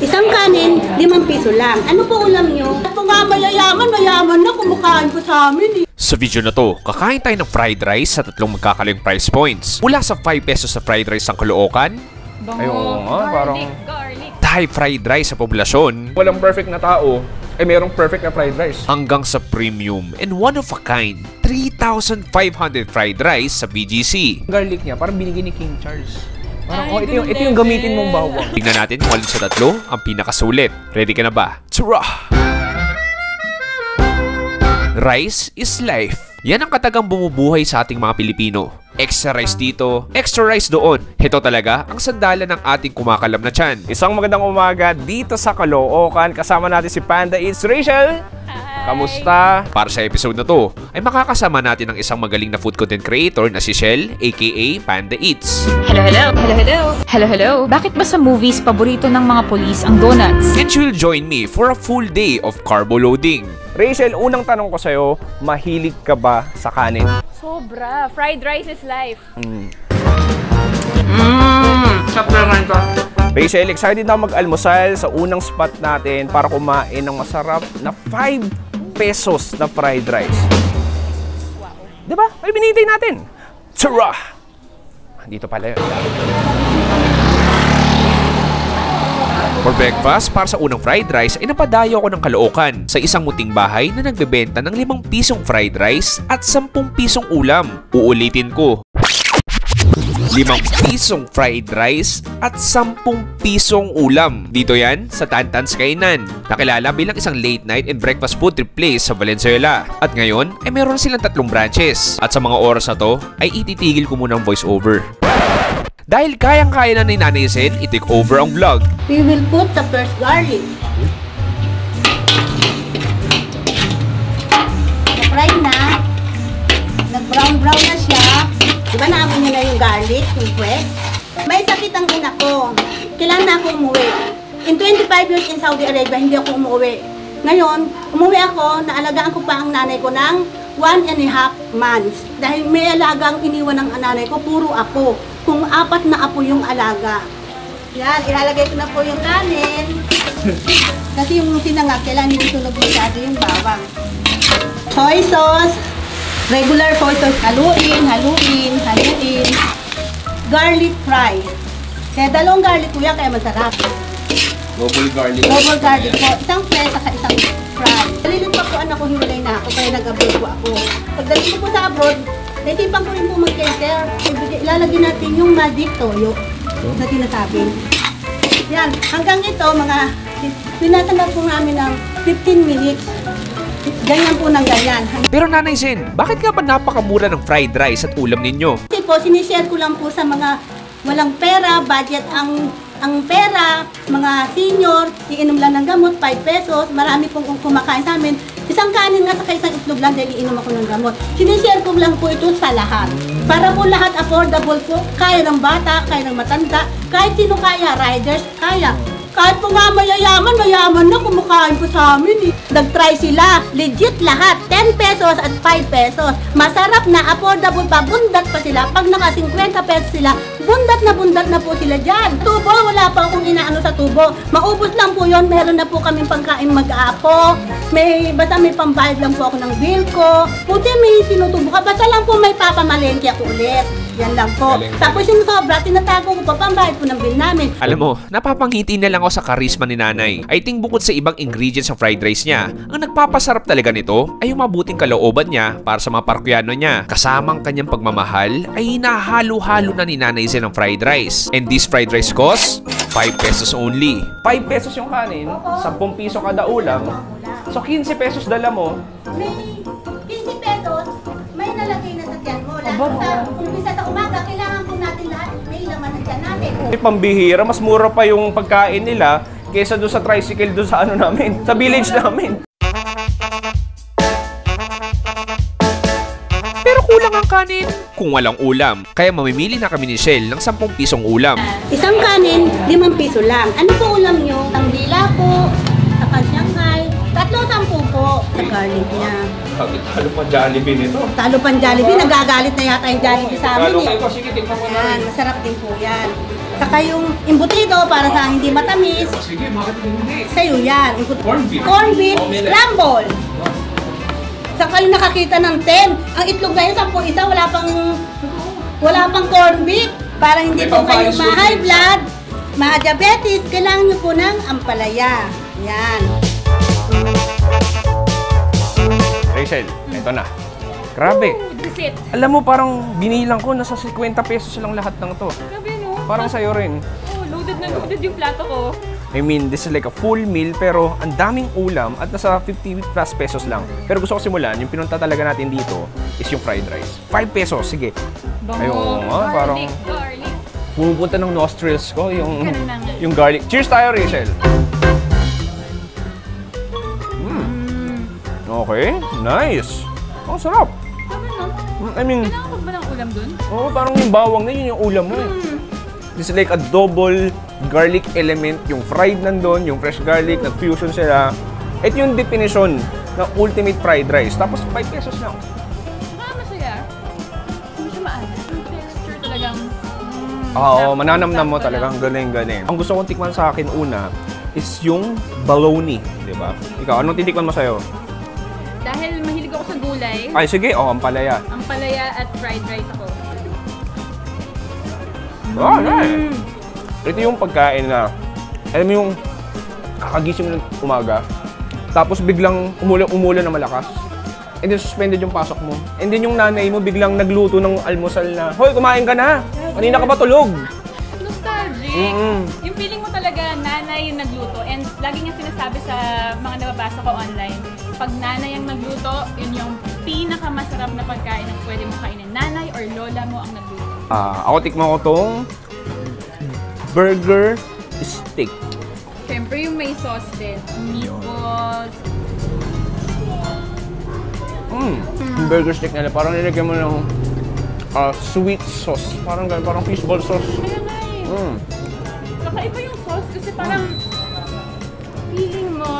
Isang kanin, 5 piso lang. Ano po ulam nyo? Ako nga mayaman na kumakain ko sa amin eh. Sa video na to, kakain tayo ng fried rice sa tatlong magkakalayong price points. Mula sa 5 pesos sa fried rice ng Caloocan, Parang Thai fried rice sa poblasyon, walang perfect na tao, merong perfect na fried rice. hanggang sa premium and one of a kind 3,500 fried rice sa BGC. Garlic niya, parang binigay ni King Charles. Parang, ito yung gamitin mong bawang. Tignan natin kung alin sa tatlo ang pinakasulit. Ready ka na ba? Tara! Rice is life. Yan ang katagang bumubuhay sa ating mga Pilipino. Extra rice dito, extra rice doon. Ito talaga ang sandalan ng ating kumakalam na tiyan. Isang magandang umaga dito sa Caloocan. Kasama natin si Panda Eats. Rachel! Kamusta? Para sa episode na to, ay makakasama natin ang isang magaling na food content creator na si Shell, aka Panda Eats. Hello. Bakit ba sa movies paborito ng mga polis ang donuts? And she will join me for a full day of carbo loading. Rachel, unang tanong ko sa'yo, mahilig ka ba sa kanin? Sobra. Fried rice is life. Rachel, excited na ako mag-almusal sa unang spot natin para kumain ng masarap na 5 pesos na fried rice. Wow. Diba? Ay, binitay natin. Tara! Dito pala yun. For breakfast, para sa unang fried rice ay napadayo ako ng Caloocan sa isang munting bahay na nagbebenta ng 5 pisong fried rice at 10 pisong ulam. Uulitin ko. 5 pisong fried rice at 10 pisong ulam. Dito yan sa Tantan's Kainan, nakilala bilang isang late night and breakfast food trip place sa Valenzuela. At ngayon ay meron silang 3 branches. At sa mga oras na to ay ititigil ko muna ang voice over. Dahil kayang-kaya na ni Nanay Zen, i-take over ang vlog. We will put the first garlic. Na-fry na. Nag-brown na siya. Diba naamoy nyo na yung garlic, yung fresh? May sakit ang ina ko. Kailangan na ako umuwi. In 25 years in Saudi Arabia, hindi ako umuwi. Ngayon, umuwi ako, naalagaan ko pa ang nanay ko ng 1.5 months. Dahil may alagang iniwan ng nanay ko, puro apo. Kung 4 na apo yung alaga. Yan, ilalagay ko na po yung kanin. Kasi yung sinangag, kailangan hindi tunog masyado yung bawang. Soy sauce. Regular soy sauce. Haluin. Garlic fry. Kaya 2 garlic kuya, kaya masarap. Double garlic. Double garlic po. Isang fresh at isang fry. Nalilip pa po anak ko, hiwalay na ako, kaya nag-abroad po ako. Pagdating ko po sa abroad, naisipan ko rin po mag-cater. Ilalagay natin yung magic toyo na sinasabi. Yan. Hanggang ito, tinatanggap po namin ng 15 minutes. Ganyan po ng ganyan. Pero Nanay Zen, bakit nga ba napakamura ng fried rice at ulam ninyo? Kasi po, sinishare ko lang po sa mga walang pera, budget ang pera, mga senior, iinom lang ng gamot, 5 pesos, marami pong kumakain sa amin. Isang kanin nga sa isang itlog lang dahil iinom ako ng gamot. Sinishare ko lang po ito sa lahat. Para po lahat affordable po, kaya ng bata, kaya ng matanda, kahit sino kaya, riders, kaya. Kahit po nga mayaman na kumakain po sa amin eh. Nag-try sila, legit lahat, 10 pesos at 5 pesos. Masarap na, affordable pa, bundat pa sila. Pag naka 50 pesos sila, bundat na po sila dyan. Tubo, wala pa akong inaano sa tubo. Maubos lang po yon, meron na po kaming pangkain mag-aapo. Basta may pambayad lang po ako ng bill ko. Buti may sinutubo ka, basta lang po may papamalengke ako ulit. Yan lang po. Tapos yung sobra, tinatago ko pa, pambayad po ng bill namin. Alam mo, napapangiti na lang ako sa karisma ni Nanay. I think bukod sa ibang ingredients ng fried rice niya, ang nagpapasarap talaga nito ay yung mabuting kalooban niya para sa mga parokyano niya. Kasamang kanyang pagmamahal ay hinahalo-halo na ni Nanay Zen ng fried rice. And this fried rice costs 5 pesos only. 5 pesos yung kanin, 10 piso kada ulam. So 15 pesos dala mo. May 15 pesos, may nalagay na sa tiyan mo. Sa umpisa sa umaga, kailangan po natin lahat, may laman na tiyan natin. May pambihira, mas mura pa yung pagkain nila kaysa doon sa tricycle doon sa ano namin, sa village namin. Pero kulang ang kanin kung walang ulam. Kaya mamimili na kami ni Shell ng 10 pisong ulam. Isang kanin, 5 piso lang. Ano po ulam nyo? Ang dila po, saka Shanghai, 3-10 po sa garlic niya. Talo pa Jollibee nito. Talo pang Jollibee, nagagalit na yata yung Jollibee sa amin eh. Sige, tingnan mo Yan, masarap din po yan. Saka yung embutido para sa hindi matamis. Sige, bakit hindi? Sa'yo yan. Corned beef. Corned beef Omelette. scramble. Saka yung nakakita ng 10. Ang itlog na yun, 10 isa, wala pang corned beef. Para hindi May po kayo pampayos ma-high yun. blood, ma-diabetes, kailangan nyo po ng ampalaya. Yan. Rachel, ito na. Grabe. This is it. Alam mo, parang binilang ko, nasa 50 pesos lang lahat ng to. Grabe, no? Parang sa'yo rin. Oh, loaded na loaded yung plato ko. I mean, this is like a full meal pero ang daming ulam at nasa 50 plus pesos lang. Pero gusto ko simulan, yung pinunta talaga natin dito is yung fried rice. 5 pesos, sige. Bango. Ayun, parang Garlic. pumupunta ng nostrils ko yung, Ganun na nga. yung garlic. Cheers tayo, Rachel! Okay, nice. Ang sarap. Sabi no? I mean, Kailangan ko ba ng ulam dun? oo, parang yung bawang na yun yung ulam mo eh. This is like a double garlic element. Yung fried nandun, yung fresh garlic, nag-fusion sila. Ito yung definition ng ultimate fried rice. Tapos 5 pesos lang. Saka masaya. Hindi siya maalat. Yung texture talagang... Oo, sarap. mananamnam mo Sakto talagang lang. galing-galing. Ang gusto kong tikman sa akin una is yung bologna, di ba? Ikaw, anong titikman mo sa'yo? Dahil mahilig ako sa gulay, Ay, sige, ang palaya. ang palaya at fried rice ako. Oh, nice. Ito yung pagkain na, alam mo yung kakagising ng umaga, tapos biglang umulan na malakas, and then suspended yung pasok mo. And then yung nanay mo biglang nagluto ng almusal na, hoy, kumain ka na! Kanina ka pa tulog! Nostalgic! Yung feeling mo talaga nanay yung nagluto. And lagi niya sinasabi sa mga nababasa ko online, pag nanay ang nagluto, yun yung pinakamasarap na pagkain na pwede mo kainin. Nanay or lola mo ang nagluto. Ako tikman ko tong burger steak. Siyempre yung may sauce din. Meatballs. Yung burger steak nila, parang nilagyan mo ng sweet sauce. Parang ganun, parang fishball sauce. Kaya nga eh. Kakaiba yung sauce kasi parang feeling mo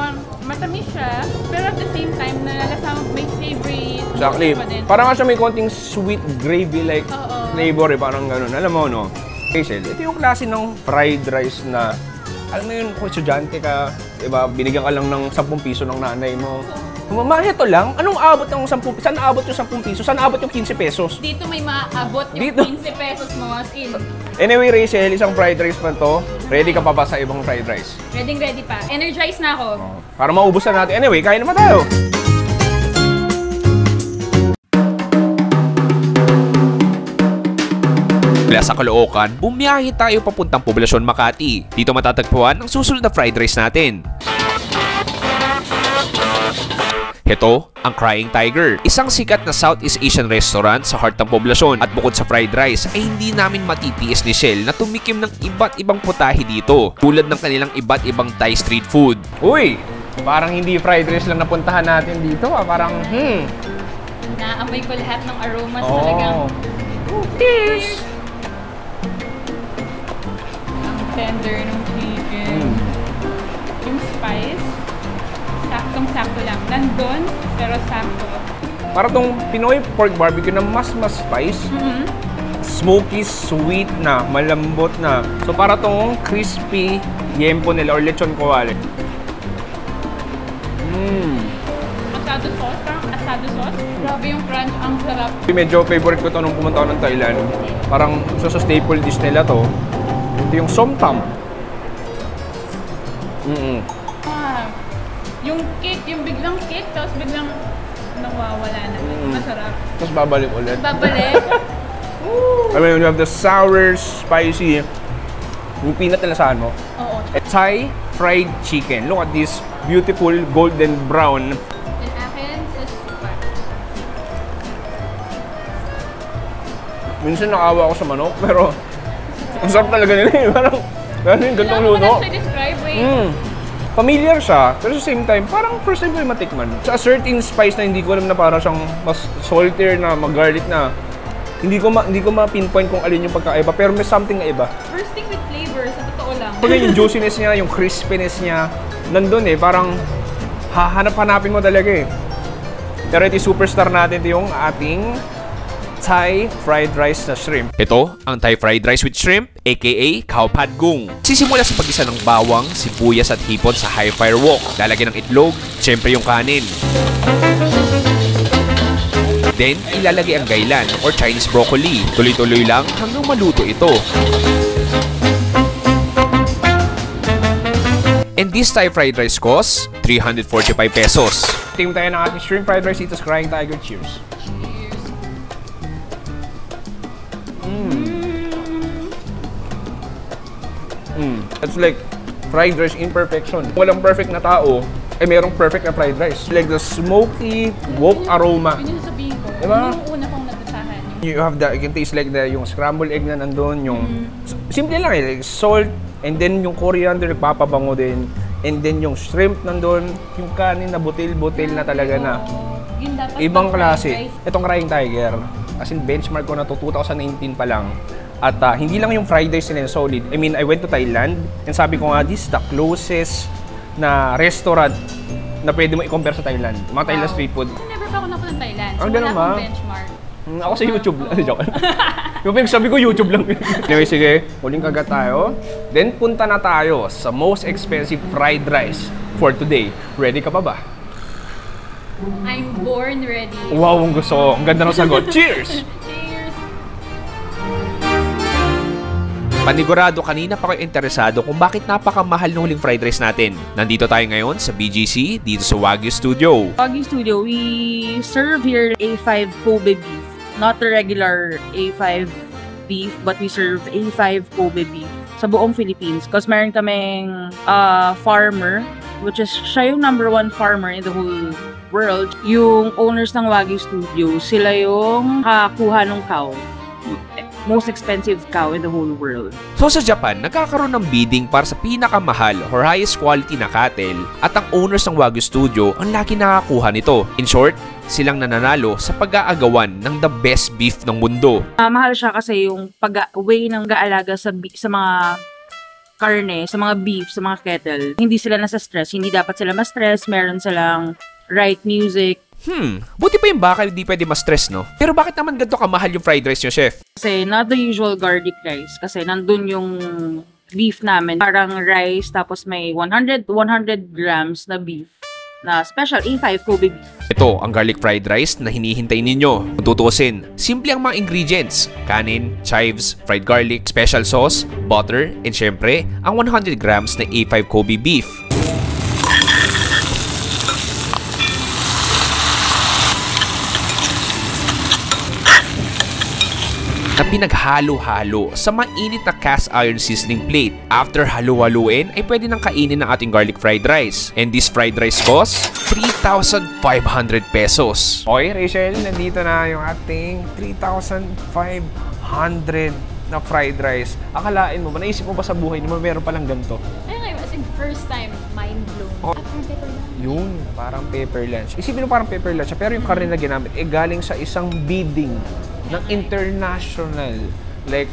matamis siya, pero at the same time nalalasa may savory. Exactly. pa din. Parang nga siya may konting sweet gravy-like Oo. flavor eh, parang ganun. Alam mo, no? Rachel, ito yung klase ng fried rice na, alam mo yun, kung estudyante ka, diba, binigyan ka lang ng 10 piso ng nanay mo. Mama, ito lang, anong abot ng 10 piso? Saan abot yung 10 piso? Saan abot yung 15 pesos? Dito may maaabot yung Dito. 15 pesos mo as in. Anyway, Rachel, isang fried rice pa to. Ready ka pa ba sa ibang fried rice? Ready pa. Energized na ako. Para maubos na natin. Anyway, kain naman tayo. Mula sa Caloocan, bumiyahe tayo papuntang Poblasyon Makati. Dito matatagpuan ang susunod na fried rice natin. Ito, ang Crying Tiger, isang sikat na Southeast Asian restaurant sa heart ng poblasyon. At bukod sa fried rice, ay hindi namin matitiis ni Shell na tumikim ng iba't ibang putahe dito, tulad ng kanilang iba't ibang Thai street food. Uy, parang hindi fried rice lang napuntahan natin dito. Parang, Naamoy ko lahat ng aromas talagang. Cheers! Ang tender ng chicken. Yung spice, saktong-sakto lang. Nandun, pero sakto. Para tong Pinoy pork barbecue na mas spice. Smoky, sweet na, malambot na. So para tong crispy yempo nila or lechon kawali. Asado sauce, parang asado sauce. Grabe yung crunch, ang sarap. Medyo favorite ko to nung pumunta ako ng Thailand. Parang sa staple dish nila to. Ito yung somtam. Yung cake, yung biglang cake, tapos biglang nawawala na. Masarap. Tapos babalik ulit. Babalik. I mean, you have the sour, spicy, yung peanut na lasahan mo. Oo. Thai fried chicken. Look at this beautiful golden brown. Yung akin, sa supat. Minsan nakawa ako sa manok, pero ang sarap talaga nila eh. Parang yung gantong luto. Kailangan ko na siya describe, eh. Familiar siya, pero sa same time, parang first time ko yung matikman. Sa certain spice na hindi ko alam na parang siyang mas saltier na, mag-garlic na. Hindi ko ma-pinpoint kung alin yung pagkaiba, pero may something na iba. First thing with flavor, sa totoo lang. Pag yung juiciness niya, yung crispiness niya, nandun eh, parang hahanap-hanapin mo talaga eh. Pero ito yung superstar natin, ito yung ating Thai fried rice na shrimp. Ito, ang Thai fried rice with shrimp, aka Khao Pad Gung. Sisimula sa pag-isa ng bawang, sibuyas at hipon sa high fire wok. Lalagyan ng itlog, syempre yung kanin. Then, ilalagay ang gailan or Chinese broccoli. Tuloy-tuloy lang hanggang maluto ito. And this Thai fried rice costs 345 pesos. Tingin tayo ng ating shrimp fried rice dito sa Crying Tiger. Cheers! It's like fried rice in perfection. Walang perfect na tao, merong perfect na fried rice. Like the smoky, woke aroma. Yun yung sabihin ko. Diba? Yun yung una kong nagtasahan. You can taste like yung scrambled egg na nandun, yung simple lang like salt, and then yung coriander nagpapabango din, and then yung shrimp nandun, yung kanin na butil-butil na talaga na. Yun dapat Ibang pag klase. fried rice. Itong Crying Tiger, as in benchmark ko na to 2019 pa lang. At hindi lang yung fried rice nila solid. I mean, I went to Thailand, and sabi ko nga, this is the closest na restaurant na pwede mo i-compare sa Thailand. Mga Thailand street food. Never pa ako napunta ng Thailand. So Ang wala ganun ba? akong benchmark. Ako sa YouTube lang. Joke. Yung sabi ko, YouTube lang. Anyway, sige. Huling kagat tayo. Then, punta na tayo sa most expensive fried rice for today. Ready ka pa ba? I'm born ready. Wow, ang gusto ko. Ang ganda ng sagot. Cheers! Cheers! Panigurado kanina pa kayo interesado kung bakit napakamahal ng huling fried rice natin. Nandito tayo ngayon sa BGC, dito sa Wagyu Studio. Wagyu Studio, we serve here A5 Kobe beef. Not the regular A5 beef, but we serve A5 Kobe beef sa buong Philippines. Because meron kaming farmer, which is siya yung #1 farmer in the whole world. Yung owners ng Wagyu Studio, sila yung kakuha ng cow. Most expensive cow in the whole world. So sa Japan, nagkakaroon ng bidding para sa pinakamahal or highest quality na cattle at ang owners ng Wagyu Studio ang lagi nakakuha nito. In short, silang nananalo sa pag-aagawan ng the best beef ng mundo. Mahal siya kasi yung pag-way ng gaalaga sa mga karne, sa mga beef, sa mga kettle. Hindi sila nasa stress, hindi dapat sila ma-stress, meron silang right music. Buti pa yung baka hindi pwede ma-stress, no? Pero bakit naman ganito kamahal yung fried rice nyo, chef? Kasi not the usual garlic rice. Kasi nandun yung beef namin. Parang rice, tapos may 100 grams na beef na special A5 Kobe beef. Ito ang garlic fried rice na hinihintay ninyo. Kung tutusin, simple ang mga ingredients. Kanin, chives, fried garlic, special sauce, butter, and syempre, ang 100 grams na A5 Kobe beef. Na pinaghalo-halo sa mainit na cast iron seasoning plate. After halu-haluin, ay pwede nang kainin ng ating garlic fried rice. And this fried rice costs 3,500 pesos. Okay, Rachel, nandito na yung ating 3,500 na fried rice. Akalain mo ba, naisip mo ba sa buhay mo meron palang ganito? Ay, ngayon, as in first time, mind blown. Yun, parang pepper lunch. Isipin mo parang pepper lunch, pero yung karne na ginamit, galing sa isang bidding ng international like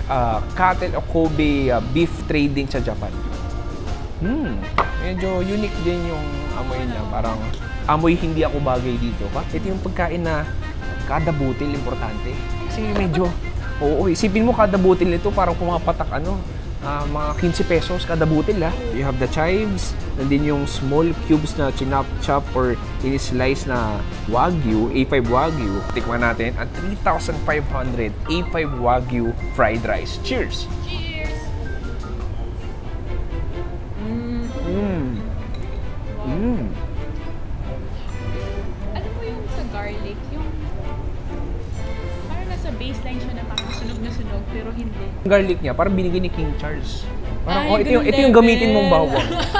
cattle o Kobe beef trading sa Japan. Medyo unique din yung amoy niya. Parang amoy hindi ako bagay dito. Ito yung pagkain na kada butil importante. Kasi medyo, isipin mo kada butil nito parang pumapatak mga 15 pesos kada butil ha. You have the chives, and then yung small cubes na chop or in-slice na Wagyu, A5 Wagyu. Tikman natin ang 3,500 A5 Wagyu fried rice. Cheers! Cheers! Ano po yung sa garlic? Yung parang nasa baseline siya na parang sunog na sunog, pero hindi. Ang garlic niya, parang binigay ni King Charles. Parang, Ay, ito yung gamitin mong bawang. Yes.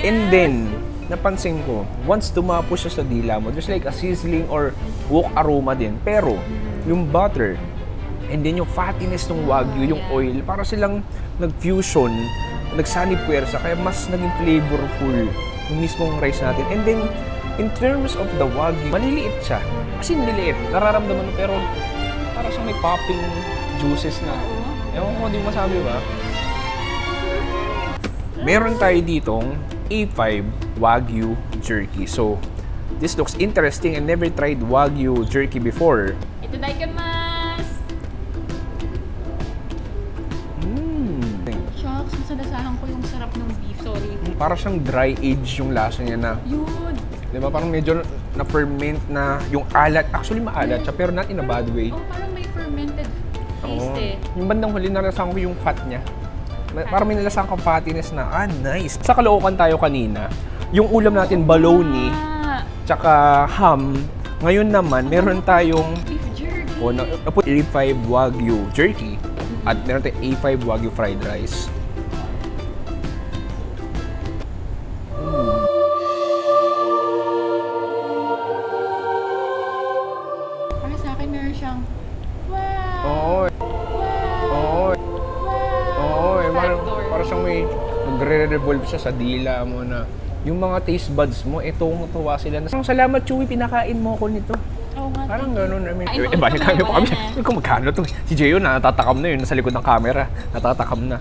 And then, napansin ko, once dumapo siya sa dila mo, there's like a sizzling or wok aroma din. Pero, yung butter, and then yung fattiness ng Wagyu, yung oil, para silang nag-fusion, nagsanib-puwersa, kaya mas naging flavorful yung mismong rice natin. And then, in terms of the Wagyu, maliliit siya. Kasi nililiit, nararamdaman mo, pero para siyang may popping juices na. Ewan ko, di masabi ba? Meron tayo ditong A5 Wagyu jerky. So, this looks interesting. I never tried Wagyu jerky before. Itadakimasu! nasalasahan ko yung sarap ng beef. Sorry. Para siyang dry age yung lasa niya na. Yun. Di ba? Parang medyo na-ferment na yung alat. Actually, maalat siya, pero not in a bad way. Oh, parang may fermented taste eh. Yung bandang huli, narasahan ko yung fat niya. Parang may nalasahan kang fattiness na, nice. Sa Caloocan tayo kanina, yung ulam natin, bologna, tsaka ham. Ngayon naman, meron tayong Beef jerky. A5 Wagyu jerky. At meron tayong A5 Wagyu fried rice. Para sa akin, meron siyang wow! Oo. Oo. Oo. Para siyang may nagre-revolve siya sa dila mo na yung mga taste buds mo, tuwa sila. Salamat, Chewy, pinakain mo ako nito. Oo nga. Parang gano'n. Ay, Balik kami pa kami. wala na. Kung magkano to. Si Jeyo na, natatakam na yun. Nasa likod ng camera. Natatakam na.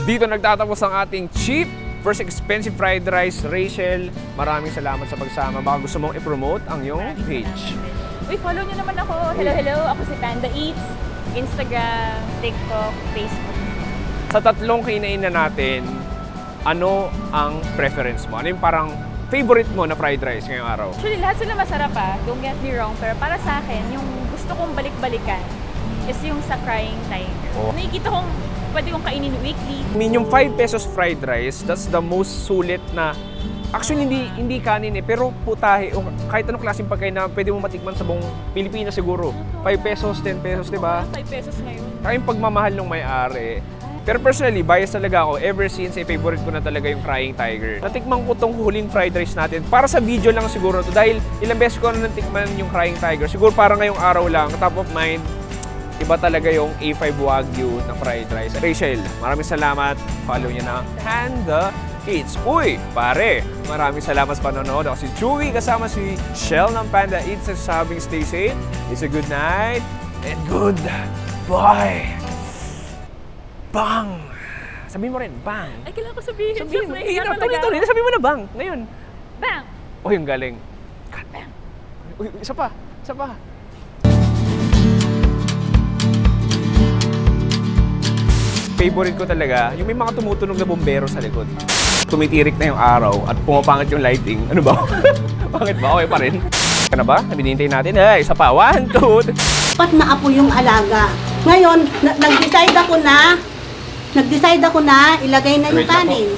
Dito nagtatapos ang ating cheap versus expensive fried rice. Rachel, maraming salamat sa pagsama. Baka gusto mong i-promote ang iyong page. Uy, follow niyo naman ako. Hello. Ako si Panda Eats. Instagram, TikTok, Facebook. Sa tatlong kinain na natin, ano ang preference mo? Ano yung parang favorite mo na fried rice ngayong araw? Actually, lahat sila masarap don't get me wrong. Pero para sa akin, yung gusto kong balik-balikan is yung sa Crying Tiger. Oh. Nakikita kong pwede kong kainin weekly. I mean, yung 5 pesos fried rice, that's the most sulit na. Actually, hindi kanin pero putahe o kahit anong klaseng pagkain na pwede mo matikman sa buong Pilipinas siguro. 5 pesos, 10 pesos, di ba? 5 pesos ngayon. Kaya yung pagmamahal ng may-ari. Pero personally, bias talaga ako. Ever since, favorite ko na talaga yung Crying Tiger. Natikman ko tong huling fried rice natin. Para sa video lang siguro to. Dahil ilang beses ko na natikman yung Crying Tiger. Siguro para ngayong araw lang, top of mind, iba talaga yung A5 Wagyu na fried rice. Rachel, maraming salamat. Follow niya na Panda Eats. Uy, pare, maraming salamat sa panonood. Ako si Chewy, kasama si Shell ng Panda Eats. Sabing stay safe. It's a good night and good bye. Bang! Sabihin mo rin, bang. Ay, kailangan ko sabihin. Sabihin mo, Siyempre, talaga. tuloy. Sabihin mo na bang. Ngayon. Bang! Oh, yung galing. God, bang. Uy, isa pa. Favorite ko talaga, yung may mga tumutunog na bombero sa likod. Tumitirik na yung araw at pumapangit yung lighting. Ano ba? Pangit ba? Okay pa rin. Ka na ba? Binintay natin. Isa pa. 1, 2, 3. Pat na apo yung alaga. Ngayon, nag-decide ako na ilagay na yung Wait lang po. kanin.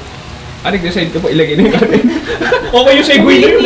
Nag-decide ka po ilagay na yung kanin. Okay yung segue na yun